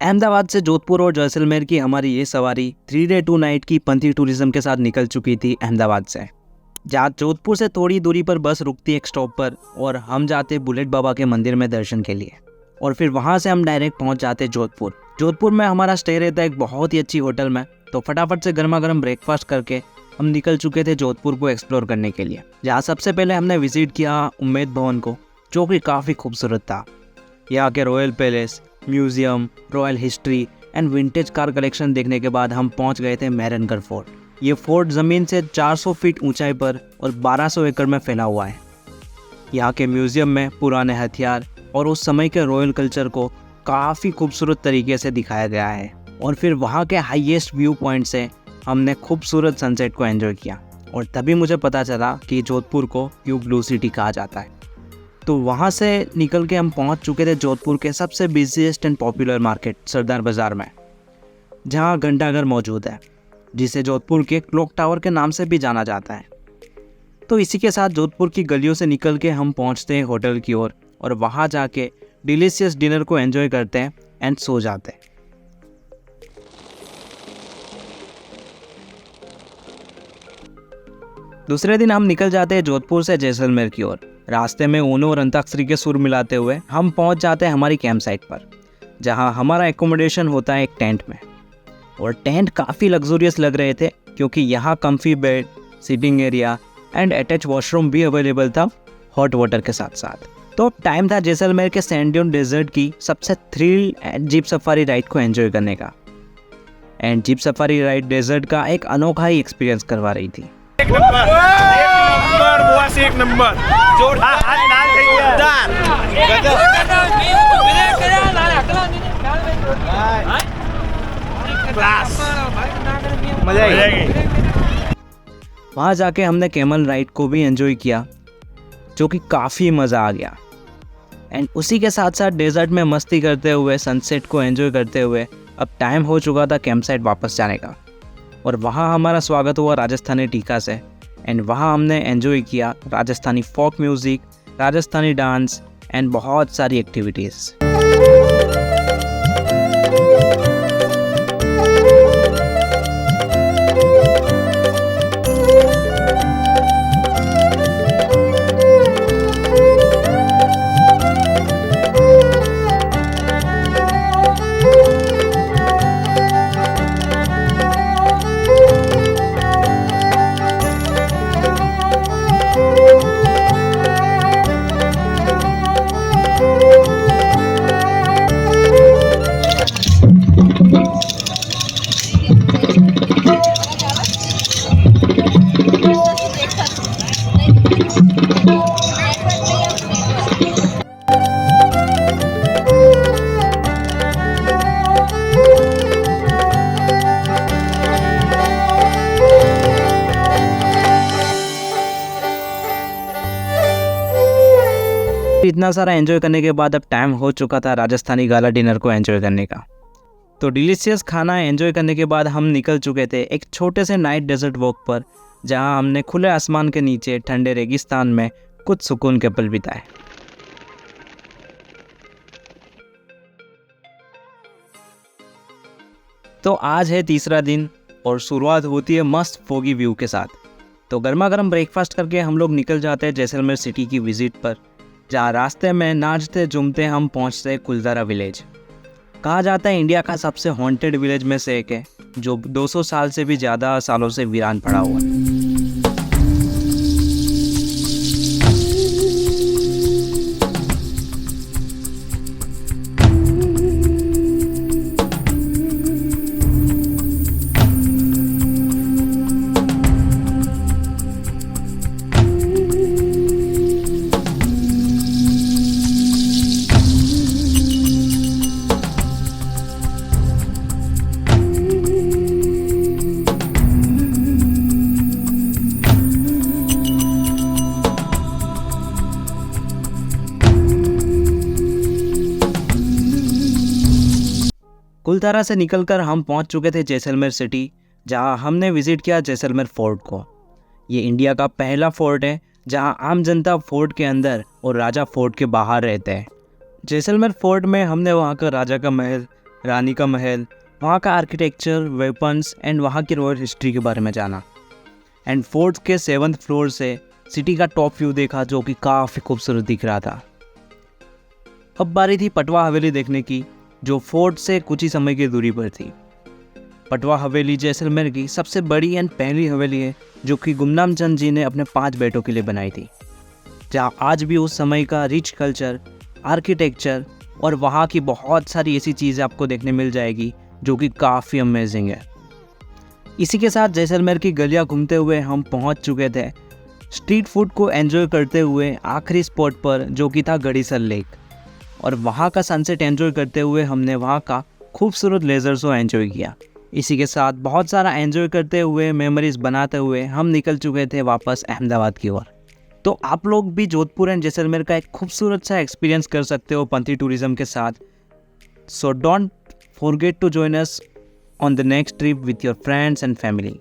अहमदाबाद से जोधपुर और जैसलमेर की हमारी ये सवारी 3 डे 2 नाइट की पंथी टूरिज्म के साथ निकल चुकी थी अहमदाबाद से, जहाँ जोधपुर से थोड़ी दूरी पर बस रुकती एक स्टॉप पर और हम जाते बुलेट बाबा के मंदिर में दर्शन के लिए, और फिर वहाँ से हम डायरेक्ट पहुँच जाते जोधपुर। जोधपुर में हमारा स्टे रहता है एक बहुत ही अच्छी होटल में, तो फटाफट से गर्मा गर्म ब्रेकफास्ट करके हम निकल चुके थे जोधपुर को एक्सप्लोर करने के लिए, जहाँ सबसे पहले हमने विजिट किया उम्मेद भवन को, जो कि काफ़ी खूबसूरत था। यहाँ के royal palace, museum, royal history and vintage car collection देखने के बाद हम पहुँच गए थे मेहरनगढ़ फोर्ट। ये फोर्ट ज़मीन से 400 फीट ऊंचाई पर और 1200 एकड़ में फैला हुआ है। यहाँ के म्यूजियम में पुराने हथियार और उस समय के रॉयल कल्चर को काफ़ी खूबसूरत तरीके से दिखाया गया है। और फिर वहाँ के हाईएस्ट व्यू पॉइंट से हमने खूबसूरत सनसेट को एंजॉय किया, और तभी मुझे पता चला कि जोधपुर को क्यों ब्लू सिटी कहा जाता है। तो वहाँ से निकल के हम पहुँच चुके थे जोधपुर के सबसे बिजीएस्ट एंड पॉपुलर मार्केट सरदार बाज़ार में, जहाँ घंटाघर मौजूद है, जिसे जोधपुर के क्लॉक टावर के नाम से भी जाना जाता है। तो इसी के साथ जोधपुर की गलियों से निकल के हम पहुँचते हैं होटल की ओर, और वहाँ जाके डिलीशियस डिनर को एंजॉय करते हैं एंड सो जाते हैं। दूसरे दिन हम निकल जाते हैं जोधपुर से जैसलमेर की ओर। रास्ते में ऊनो और अंताक्षरी के सुर मिलाते हुए हम पहुंच जाते हैं हमारी कैंप साइट पर, जहां हमारा एकोमोडेशन होता है एक टेंट में। और टेंट काफ़ी लग्जूरियस लग रहे थे, क्योंकि यहाँ comfy bed, sitting area and attach washroom भी अवेलेबल था हॉट वाटर के साथ साथ। तो टाइम था जैसलमेर के सैंड ड्यून डेजर्ट की सबसे thrill and jeep safari ride को एंजॉय करने का। And jeep safari ride desert का एक अनोखा ही एक्सपीरियंस करवा रही थी। एक नंबर बुआ से एक नंबर जोर हाथ लाल जोरदार क्लास, मजा आएगी। वहाँ जाके हमने कैमल राइड को भी एंजॉय किया, जो कि काफ़ी मज़ा आ गया। एंड उसी के साथ साथ डेजर्ट में मस्ती करते हुए सनसेट को एंजॉय करते हुए अब टाइम हो चुका था कैंप साइट वापस जाने का, और वहाँ हमारा स्वागत हुआ राजस्थानी टीका से। एंड वहाँ हमने एंजॉय किया Rajasthani folk music, Rajasthani dance and बहुत सारी एक्टिविटीज़। इतना सारा एंजॉय करने के बाद अब टाइम हो चुका था राजस्थानी गाला डिनर को एंजॉय करने का। तो डिलीशियस खाना एंजॉय करने के बाद हम निकल चुके थे एक छोटे से नाइट डेजर्ट वॉक पर, जहां हमने खुले आसमान के नीचे ठंडे रेगिस्तान में कुछ सुकून के पल बिताए। तो आज है तीसरा दिन और शुरुआत होती है मस्त फोगी व्यू के साथ। तो गर्मा गर्म ब्रेकफास्ट करके हम लोग निकल जाते हैं जैसलमेर सिटी की विजिट पर, जहाँ रास्ते में नाचते झूमते हम पहुँचते हैं कुलधारा विलेज। कहा जाता है इंडिया का सबसे हॉन्टेड विलेज में से एक है, जो 200 साल से भी ज़्यादा सालों से वीरान पड़ा हुआ है। कुलधारा से निकलकर हम पहुंच चुके थे जैसलमेर सिटी, जहां हमने विजिट किया जैसलमेर फोर्ट को। ये इंडिया का पहला फोर्ट है जहां आम जनता फोर्ट के अंदर और राजा फोर्ट के बाहर रहते हैं। जैसलमेर फोर्ट में हमने वहां का राजा का महल, रानी का महल, वहाँ का आर्किटेक्चर, वेपन्स एंड वहाँ की रॉयल हिस्ट्री के बारे में जाना। एंड फोर्ट के 7th फ्लोर से सिटी का टॉप व्यू देखा जो कि काफ़ी खूबसूरत दिख रहा था। अब बारी थी पटवा हवेली देखने की, जो फोर्ट से कुछ ही समय की दूरी पर थी। पटवा हवेली जैसलमेर की सबसे बड़ी एंड पहली हवेली है जो कि गुमनाम चंद जी ने अपने 5 बेटों के लिए बनाई थी, जहाँ आज भी उस समय का रिच कल्चर, आर्किटेक्चर और वहाँ की बहुत सारी ऐसी चीज़ें आपको देखने मिल जाएगी जो कि काफ़ी अमेजिंग है। इसी के साथ जैसलमेर की गलियाँ घूमते हुए हम पहुँच चुके थे स्ट्रीट फूड को एंजॉय करते हुए आखिरी स्पॉट पर, जो कि था गड़ीसर लेक। और वहाँ का सनसेट एंजॉय करते हुए हमने वहाँ का खूबसूरत लेज़र शो एंजॉय किया। इसी के साथ बहुत सारा एंजॉय करते हुए, मेमोरीज़ बनाते हुए हम निकल चुके थे वापस अहमदाबाद की ओर। तो आप लोग भी जोधपुर एंड जैसलमेर का एक खूबसूरत सा एक्सपीरियंस कर सकते हो पंथी टूरिज्म के साथ। So don't forget to join us on the next trip with your friends and family.